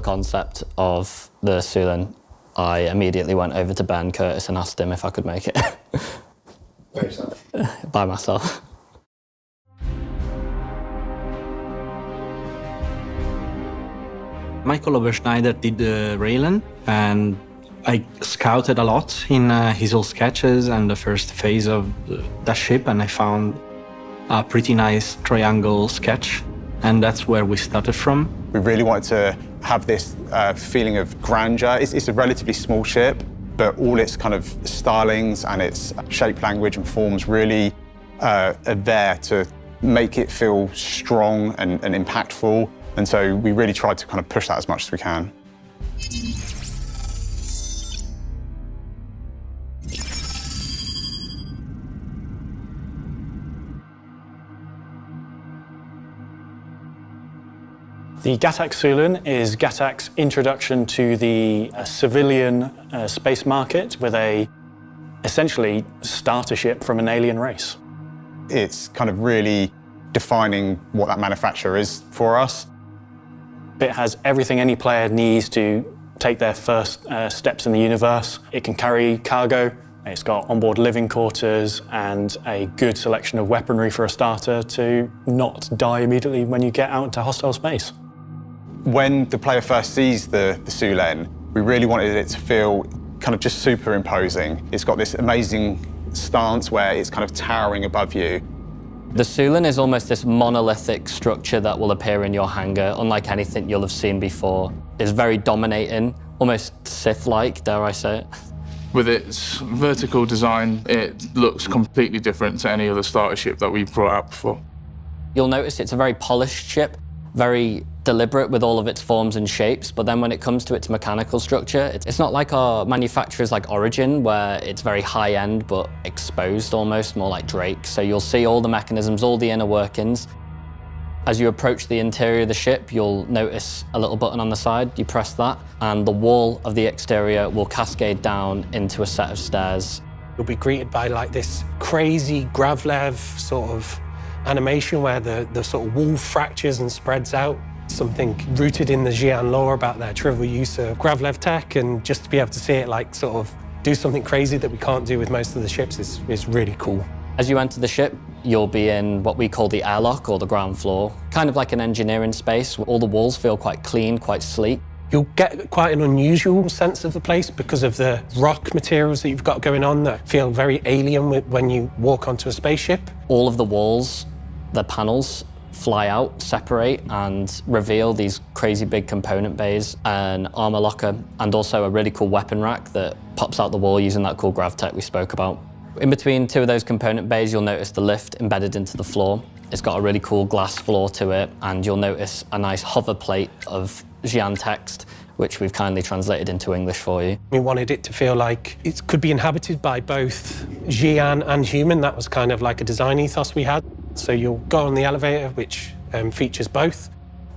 the concept of the Sulen, I immediately went over to Ben Curtis and asked him if I could make it. By yourself? By myself. Michael Oberschneider did the Raylan, and I scouted a lot in his old sketches and the first phase of the ship, and I found a pretty nice triangle sketch, and that's where we started from. We really wanted to have this feeling of grandeur. It's a relatively small ship, but all its kind of stylings and its shape, language and forms really are there to make it feel strong and impactful. And so we really tried to kind of push that as much as we can. The Gatac Sulen is Gatac's introduction to the civilian space market with a essentially starter ship from an alien race. It's kind of really defining what that manufacturer is for us. It has everything any player needs to take their first steps in the universe. It can carry cargo, it's got onboard living quarters and a good selection of weaponry for a starter to not die immediately when you get out into hostile space. When the player first sees the Sulen, we really wanted it to feel kind of just superimposing. It's got this amazing stance where it's kind of towering above you. The Sulen is almost this monolithic structure that will appear in your hangar, unlike anything you'll have seen before. It's very dominating, almost Sith-like, dare I say it. With its vertical design, it looks completely different to any other starter ship that we've brought out before. You'll notice it's a very polished ship, very deliberate with all of its forms and shapes, but then when it comes to its mechanical structure, it's not like our manufacturers like Origin, where it's very high-end but exposed almost, more like Drake. So you'll see all the mechanisms, all the inner workings. As you approach the interior of the ship, you'll notice a little button on the side. You press that, and the wall of the exterior will cascade down into a set of stairs. You'll be greeted by like this crazy Gravlev sort of animation where the sort of wall fractures and spreads out. Something rooted in the Xi'an lore about their trivial use of Gravlev tech, and just to be able to see it like sort of do something crazy that we can't do with most of the ships is really cool. As you enter the ship, you'll be in what we call the airlock, or the ground floor, kind of like an engineering space. All the walls feel quite clean, quite sleek. You'll get quite an unusual sense of the place because of the rock materials that you've got going on that feel very alien when you walk onto a spaceship. All of the walls, the panels, fly out, separate, and reveal these crazy big component bays, an armor locker, and also a really cool weapon rack that pops out the wall using that cool grav tech we spoke about. In between two of those component bays, you'll notice the lift embedded into the floor. It's got a really cool glass floor to it, and you'll notice a nice hover plate of Xi'an text, which we've kindly translated into English for you. We wanted it to feel like it could be inhabited by both Xi'an and human. That was kind of like a design ethos we had. So you'll go on the elevator, which features both.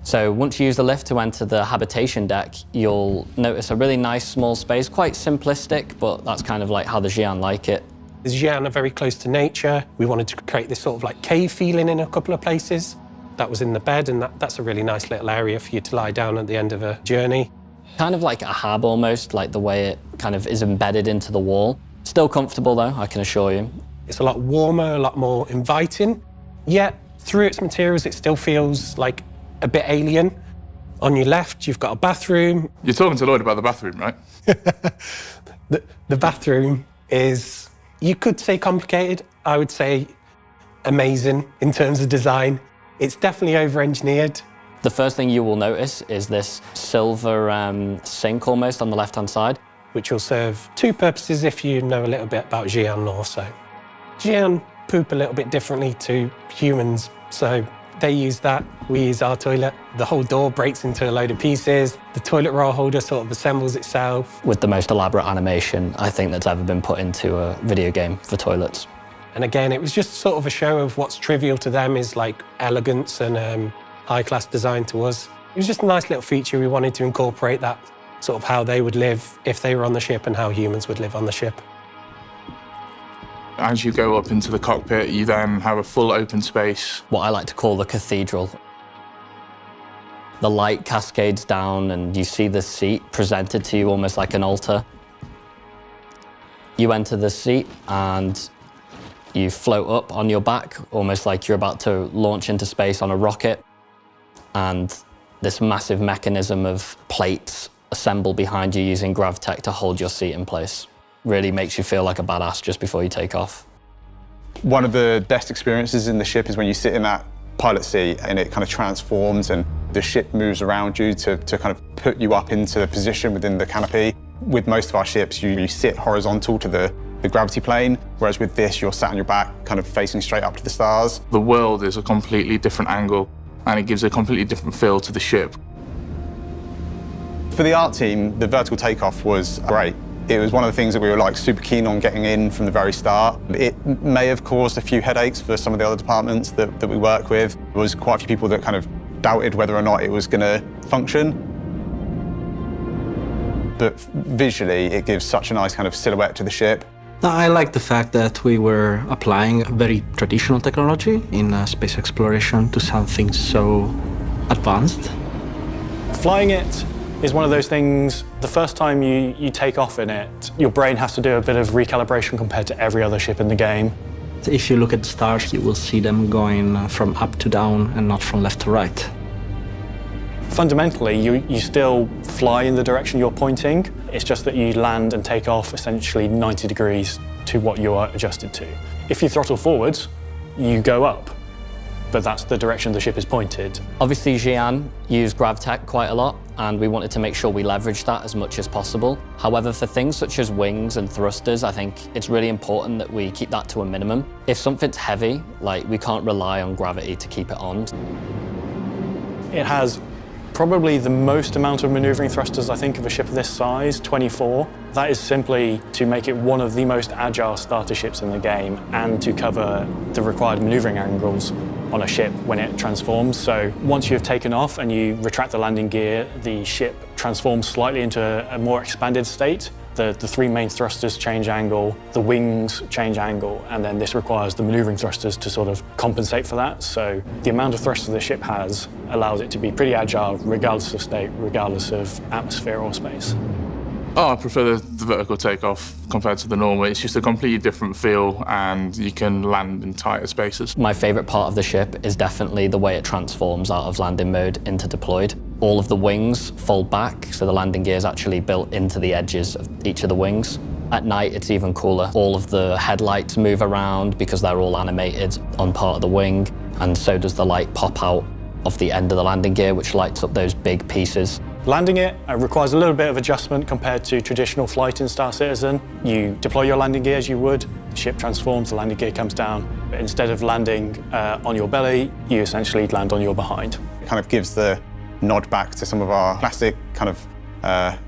So once you use the lift to enter the habitation deck, you'll notice a really nice small space, quite simplistic, but that's kind of like how the Xi'an like it. The Xi'an are very close to nature. We wanted to create this sort of like cave feeling in a couple of places. That was in the bed, and that's a really nice little area for you to lie down at the end of a journey. Kind of like a hab almost, like the way it kind of is embedded into the wall. Still comfortable though, I can assure you. It's a lot warmer, a lot more inviting, yet through its materials it still feels like a bit alien. On your left, you've got a bathroom. You're talking to Lloyd about the bathroom, right? The bathroom is, you could say complicated, I would say amazing in terms of design. It's definitely over-engineered. The first thing you will notice is this silver sink almost on the left-hand side. Which will serve two purposes if you know a little bit about Xi'an lore. So Xi'an poop a little bit differently to humans, so they use that, we use our toilet. The whole door breaks into a load of pieces. The toilet roll holder sort of assembles itself. With the most elaborate animation I think that's ever been put into a video game for toilets. And again, it was just sort of a show of what's trivial to them is like elegance and high-class design to us. It was just a nice little feature. We wanted to incorporate that, sort of how they would live if they were on the ship and how humans would live on the ship. As you go up into the cockpit, you then have a full open space. What I like to call the cathedral. The light cascades down and you see the seat presented to you almost like an altar. You enter the seat and you float up on your back, almost like you're about to launch into space on a rocket. And this massive mechanism of plates assemble behind you using Gravtech to hold your seat in place. Really makes you feel like a badass just before you take off. One of the best experiences in the ship is when you sit in that pilot seat and it kind of transforms and the ship moves around you to kind of put you up into a position within the canopy. With most of our ships, you sit horizontal to the gravity plane, whereas with this, you're sat on your back, kind of facing straight up to the stars. The world is a completely different angle, and it gives a completely different feel to the ship. For the art team, the vertical takeoff was great. It was one of the things that we were super keen on getting in from the very start. It may have caused a few headaches for some of the other departments that we work with. There was quite a few people that kind of doubted whether or not it was going to function. But visually, it gives such a nice kind of silhouette to the ship. I like the fact that we were applying very traditional technology in space exploration to something so advanced. Flying it is one of those things, the first time you take off in it, your brain has to do a bit of recalibration compared to every other ship in the game. If you look at the stars, you will see them going from up to down and not from left to right. Fundamentally, you still fly in the direction you're pointing. It's just that you land and take off essentially 90 degrees to what you are adjusted to. If you throttle forwards, you go up, but that's the direction the ship is pointed. Obviously, Xi'an used Gravtech quite a lot, and we wanted to make sure we leveraged that as much as possible. However, for things such as wings and thrusters, I think it's really important that we keep that to a minimum. If something's heavy, we can't rely on gravity to keep it on. It has probably the most amount of maneuvering thrusters, I think, of a ship of this size, 24. That is simply to make it one of the most agile starter ships in the game and to cover the required maneuvering angles on a ship when it transforms. So once you've taken off and you retract the landing gear, the ship transforms slightly into a more expanded state. The three main thrusters change angle, the wings change angle, and then this requires the maneuvering thrusters to sort of compensate for that. So the amount of thrusters the ship has allows it to be pretty agile regardless of state, regardless of atmosphere or space. Oh, I prefer the vertical takeoff compared to the normal. It's just a completely different feel and you can land in tighter spaces. My favourite part of the ship is definitely the way it transforms out of landing mode into deployed. All of the wings fold back, so the landing gear is actually built into the edges of each of the wings. At night, it's even cooler. All of the headlights move around because they're all animated on part of the wing, and so does the light pop out of the end of the landing gear, which lights up those big pieces. Landing it requires a little bit of adjustment compared to traditional flight in Star Citizen. You deploy your landing gear as you would, the ship transforms, the landing gear comes down. But instead of landing on your belly, you essentially land on your behind. It kind of gives the nod back to some of our classic kind of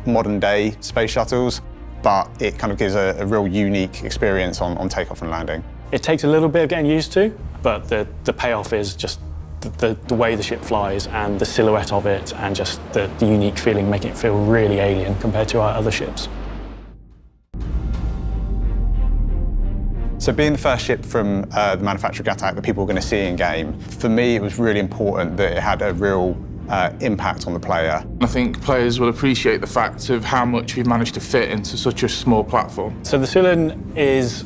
modern day space shuttles, but it kind of gives a real unique experience on takeoff and landing. It takes a little bit of getting used to, but the payoff is just the way the ship flies and the silhouette of it and just the unique feeling, making it feel really alien compared to our other ships. So being the first ship from the manufacturer Gatac that people were going to see in game, for me it was really important that it had a real impact on the player. I think players will appreciate the fact of how much we've managed to fit into such a small platform. So the Cylin is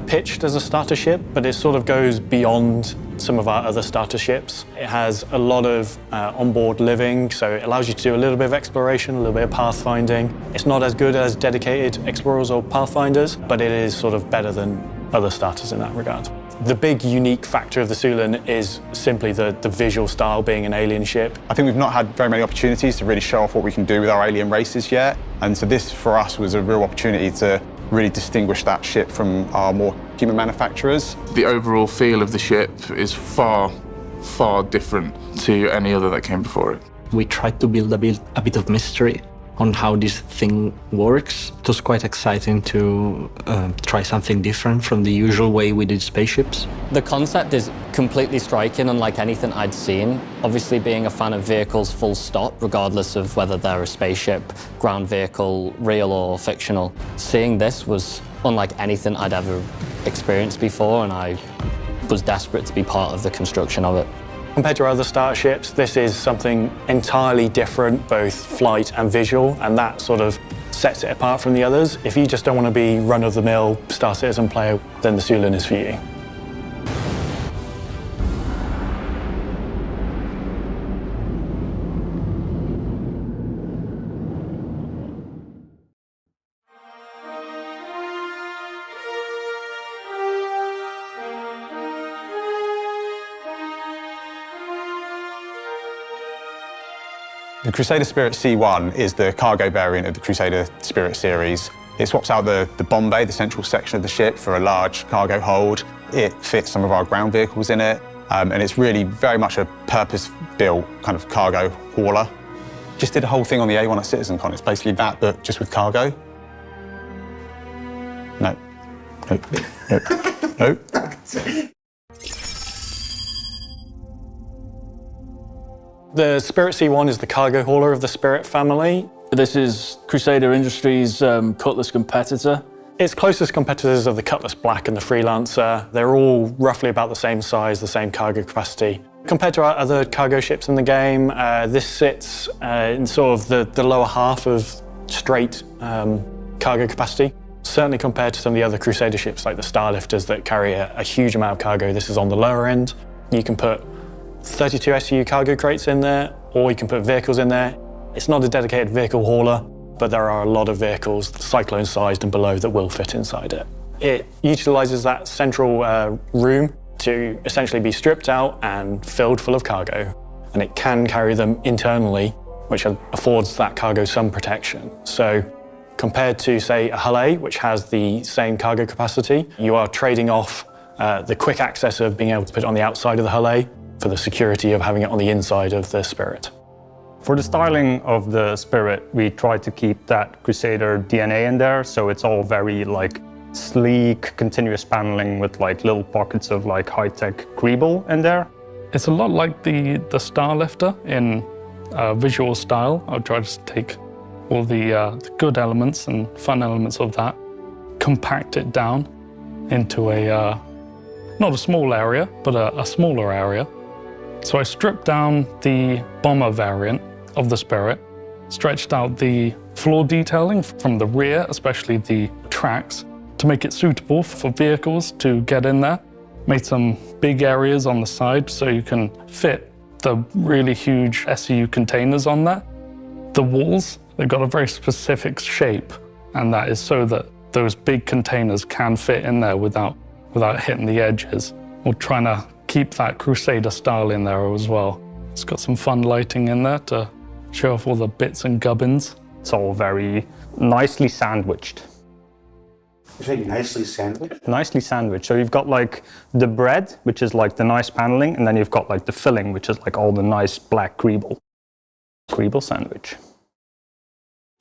pitched as a starter ship, but it sort of goes beyond some of our other starter ships. It has a lot of onboard living, so it allows you to do a little bit of exploration, a little bit of pathfinding. It's not as good as dedicated explorers or pathfinders, but it is sort of better than other starters in that regard. The big unique factor of the Cylin is simply the visual style, being an alien ship. I think we've not had very many opportunities to really show off what we can do with our alien races yet, and so this for us was a real opportunity to really distinguish that ship from our more human manufacturers. The overall feel of the ship is far, far different to any other that came before it. We tried to build a bit of mystery on how this thing works. It was quite exciting to try something different from the usual way we did spaceships. The concept is completely striking, unlike anything I'd seen. Obviously, being a fan of vehicles full stop, regardless of whether they're a spaceship, ground vehicle, real or fictional, seeing this was unlike anything I'd ever experienced before, and I was desperate to be part of the construction of it. Compared to other starter ships, this is something entirely different, both flight and visual, and that sort of sets it apart from the others. If you just don't want to be run-of-the-mill Star Citizen player, then the Sulin is for you. The Crusader Spirit C1 is the cargo variant of the Crusader Spirit series. It swaps out the bomb bay, the central section of the ship, for a large cargo hold. It fits some of our ground vehicles in it, and it's really very much a purpose-built kind of cargo hauler. Just did a whole thing on the A1 at CitizenCon. It's basically that, but just with cargo. No. Nope. Nope. Nope. The Spirit C1 is the cargo hauler of the Spirit family. This is Crusader Industries' Cutlass competitor. Its closest competitors are the Cutlass Black and the Freelancer. They're all roughly about the same size, the same cargo capacity. Compared to our other cargo ships in the game, this sits in sort of the lower half of straight cargo capacity. Certainly compared to some of the other Crusader ships like the Starlifters that carry a huge amount of cargo, this is on the lower end. You can put 32 SU cargo crates in there, or you can put vehicles in there. It's not a dedicated vehicle hauler, but there are a lot of vehicles, Cyclone-sized and below, that will fit inside it. It utilises that central room to essentially be stripped out and filled full of cargo, and it can carry them internally, which affords that cargo some protection. So compared to, say, a Hull A, which has the same cargo capacity, you are trading off the quick access of being able to put it on the outside of the Hull A for the security of having it on the inside of the Spirit. For the styling of the Spirit, we try to keep that Crusader DNA in there, so it's all very like sleek, continuous paneling with like little pockets of like high-tech greeble in there. It's a lot like the Starlifter in visual style. I'll try to take all the good elements and fun elements of that, compact it down into a not a small area, but a smaller area. So I stripped down the bomber variant of the Spirit, stretched out the floor detailing from the rear, especially the tracks, to make it suitable for vehicles to get in there. Made some big areas on the side so you can fit the really huge SEU containers on there. The walls, they've got a very specific shape, and that is so that those big containers can fit in there without hitting the edges. We're trying to keep that Crusader style in there as well. It's got some fun lighting in there to show off all the bits and gubbins. It's all very nicely sandwiched. You say nicely sandwiched? Nicely sandwiched. So you've got like the bread, which is like the nice paneling, and then you've got like the filling, which is like all the nice black greeble. Greeble sandwich.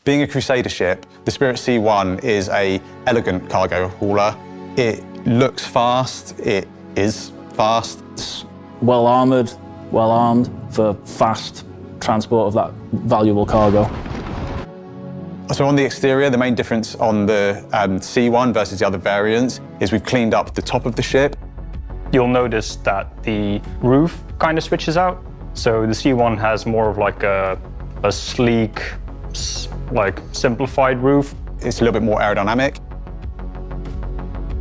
Being a Crusader ship, the Spirit C1 is an elegant cargo hauler. It looks fast, it is fast. It's well armoured, well armed for fast transport of that valuable cargo. So on the exterior, the main difference on the C1 versus the other variants is we've cleaned up the top of the ship. You'll notice that the roof kind of switches out. So the C1 has more of like a sleek, like simplified roof. It's a little bit more aerodynamic.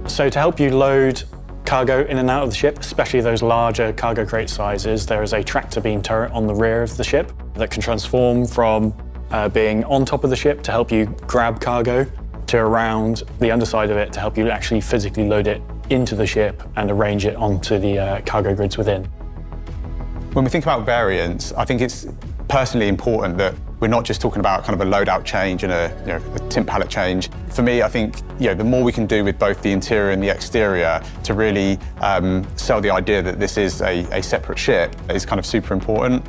So to help you load cargo in and out of the ship, especially those larger cargo crate sizes, there is a tractor beam turret on the rear of the ship that can transform from being on top of the ship to help you grab cargo to around the underside of it to help you actually physically load it into the ship and arrange it onto the cargo grids within. When we think about variants, I think it's personally important that we're not just talking about kind of a loadout change and a tint palette change. For me, I think the more we can do with both the interior and the exterior to really sell the idea that this is a separate ship is kind of super important.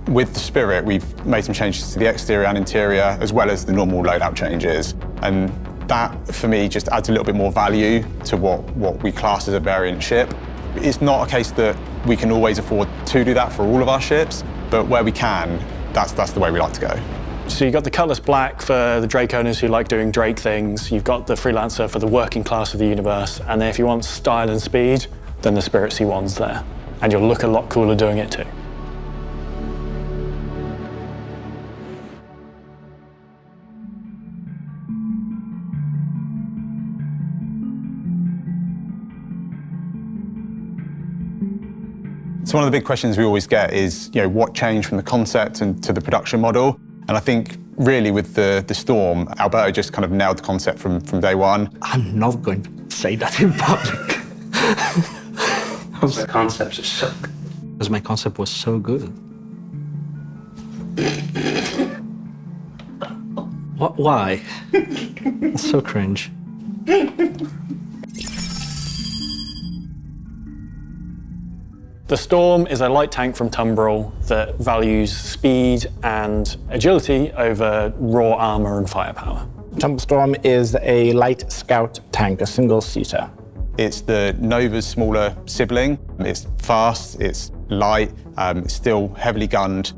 With the Spirit, we've made some changes to the exterior and interior, as well as the normal loadout changes. And that, for me, just adds a little bit more value to what we class as a variant ship. It's not a case that we can always afford to do that for all of our ships, but where we can, that's the way we like to go. So you've got the Cutlass Black for the Drake owners who like doing Drake things. You've got the Freelancer for the working class of the universe. And then if you want style and speed, then the Spirit C1's there. and you'll look a lot cooler doing it too. So one of the big questions we always get is, what changed from the concept and to the production model? And I think really with the Storm, Alberto just kind of nailed the concept from day one. I'm not going to say that in public. The concept is so good. Because my concept was so good. What? Why? It's so cringe. The Storm is a light tank from Tumbril that values speed and agility over raw armor and firepower. Tumbril Storm is a light scout tank, a single-seater. It's the Nova's smaller sibling. It's fast, it's light, it's still heavily gunned.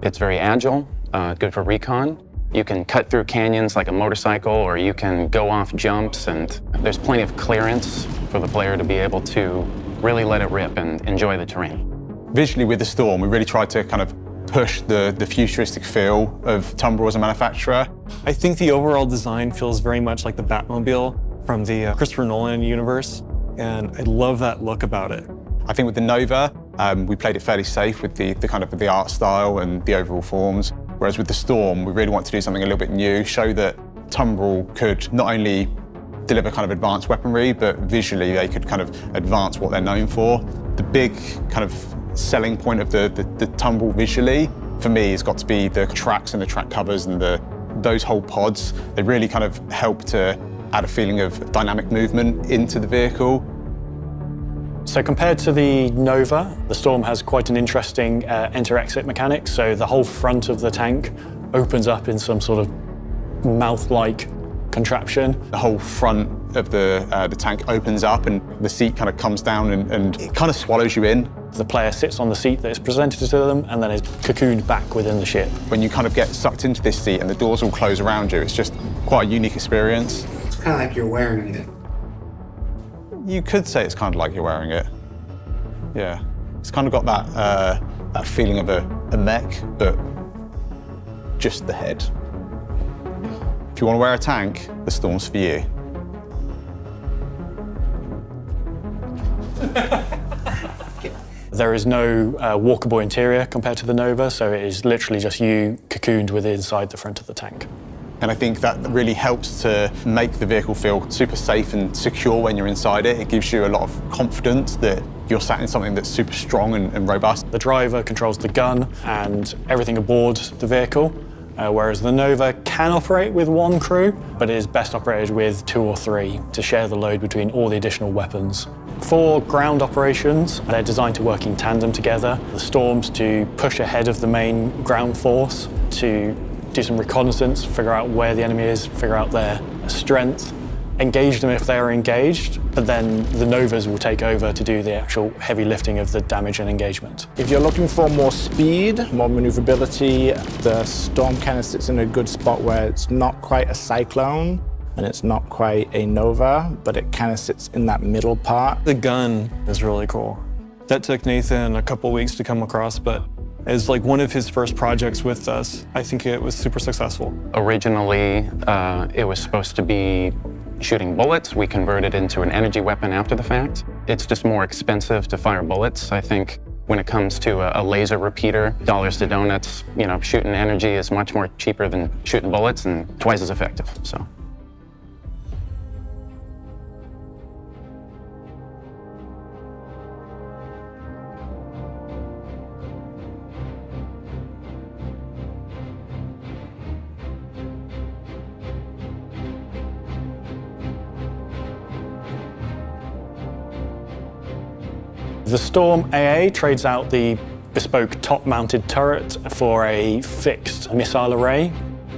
It's very agile, good for recon. You can cut through canyons like a motorcycle, or you can go off jumps, and there's plenty of clearance for the player to be able to really let it rip and enjoy the terrain. Visually with the Storm, we really tried to kind of push the futuristic feel of Tumbril as a manufacturer. I think the overall design feels very much like the Batmobile from the Christopher Nolan universe, and I love that look about it. I think with the Nova, we played it fairly safe with the kind of the art style and the overall forms. Whereas with the Storm, we really want to do something a little bit new, show that Tumbril could not only deliver kind of advanced weaponry, but visually they could kind of advance what they're known for. The big kind of selling point of the Tumbril visually, for me, has got to be the tracks and the track covers and those whole pods. They really kind of help to add a feeling of dynamic movement into the vehicle. So compared to the Nova, the Storm has quite an interesting enter-exit mechanic. So the whole front of the tank opens up in some sort of mouth-like contraption. The whole front of the tank opens up and the seat kind of comes down and it kind of swallows you in. The player sits on the seat that is presented to them and then is cocooned back within the ship. When you kind of get sucked into this seat and the doors all close around you, it's just quite a unique experience. It's kind of like you're wearing it. You could say it's kind of like you're wearing it. Yeah. It's kind of got that feeling of a mech, but just the head. If you want to wear a tank, the Storm's for you. There is no walkable interior compared to the Nova, so it is literally just you cocooned within inside the front of the tank. And I think that really helps to make the vehicle feel super safe and secure when you're inside it. It gives you a lot of confidence that you're sat in something that's super strong and robust. The driver controls the gun and everything aboard the vehicle, whereas the Nova can operate with one crew, but is best operated with 2 or 3 to share the load between all the additional weapons. For ground operations, they're designed to work in tandem together. The Storms to push ahead of the main ground force, to do some reconnaissance, figure out where the enemy is, figure out their strength, engage them if they are engaged, but then the Novas will take over to do the actual heavy lifting of the damage and engagement. If you're looking for more speed, more maneuverability, the Storm kind of sits in a good spot where it's not quite a Cyclone and it's not quite a Nova, but it kind of sits in that middle part. The gun is really cool. That took Nathan a couple weeks to come across, but as like one of his first projects with us, I think it was super successful. Originally, it was supposed to be shooting bullets. We converted into an energy weapon after the fact. It's just more expensive to fire bullets. I think when it comes to a laser repeater, dollars to donuts, shooting energy is much more cheaper than shooting bullets and twice as effective, so. The Storm AA trades out the bespoke top-mounted turret for a fixed missile array.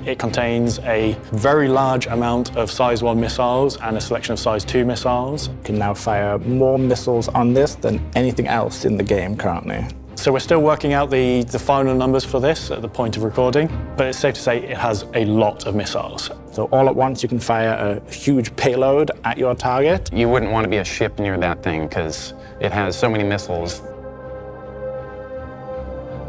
It contains a very large amount of size 1 missiles and a selection of size 2 missiles. You can now fire more missiles on this than anything else in the game currently. So we're still working out the final numbers for this at the point of recording, but it's safe to say it has a lot of missiles. So all at once you can fire a huge payload at your target. You wouldn't want to be a ship near that thing because it has so many missiles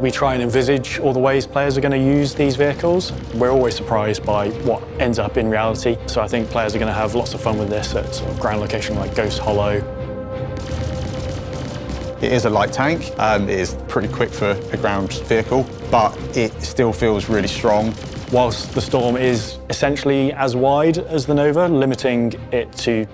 We try and envisage all the ways players are going to use these vehicles. We're always surprised by what ends up in reality. So I think players are going to have lots of fun with this at sort of ground location like Ghost Hollow. It is a light tank. It is pretty quick for a ground vehicle, but it still feels really strong. Whilst the Storm is essentially as wide as the Nova, limiting it to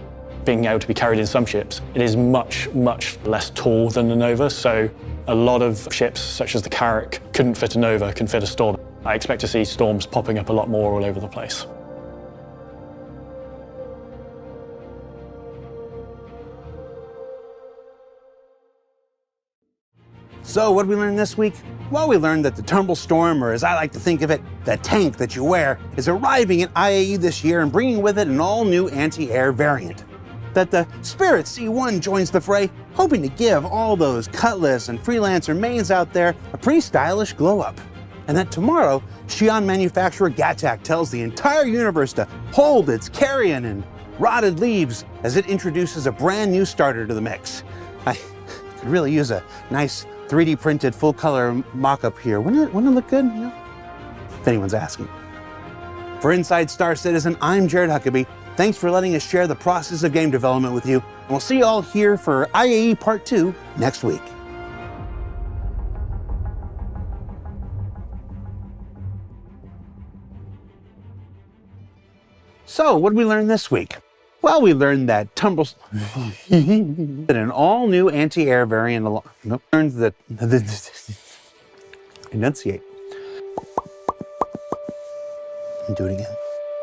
being able to be carried in some ships, it is much, much less tall than the Nova, so a lot of ships, such as the Carrack, couldn't fit a Nova, can fit a Storm. I expect to see Storms popping up a lot more all over the place. So what did we learn this week? Well, we learned that the Tumble Storm, or as I like to think of it, the tank that you wear, is arriving at IAE this year and bringing with it an all-new anti-air variant. That the Spirit C1 joins the fray, hoping to give all those Cutlass and Freelancer mains out there a pretty stylish glow-up. And that tomorrow, Xi'an manufacturer Gatac tells the entire universe to hold its carrion and rotted leaves as it introduces a brand new starter to the mix. I could really use a nice 3D printed full color mock-up here. Wouldn't it look good? You know? If anyone's asking. For Inside Star Citizen, I'm Jared Huckabee. Thanks for letting us share the process of game development with you. And we'll see you all here for IAE Part 2 next week. So, what did we learn this week? Well, we learned that Tumbles that an all-new anti-air variant learned that enunciate. And do it again.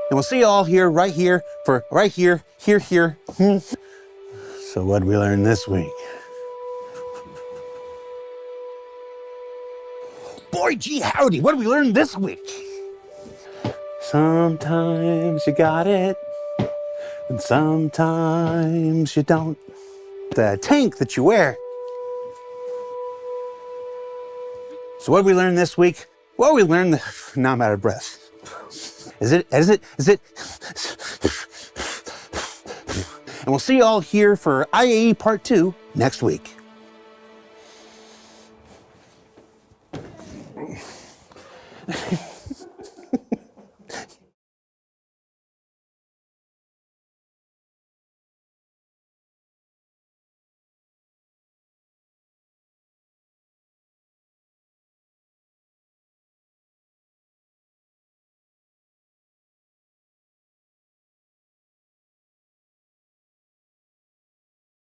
And we'll see you all here, right here, for right here, here. So what did we learn this week? Boy, gee howdy, what did we learn this week? Sometimes you got it, and sometimes you don't. The tank that you wear. So what did we learn this week? Well, we learned that, now I'm out of breath. Is it? And we'll see you all here for IAE Part 2 next week.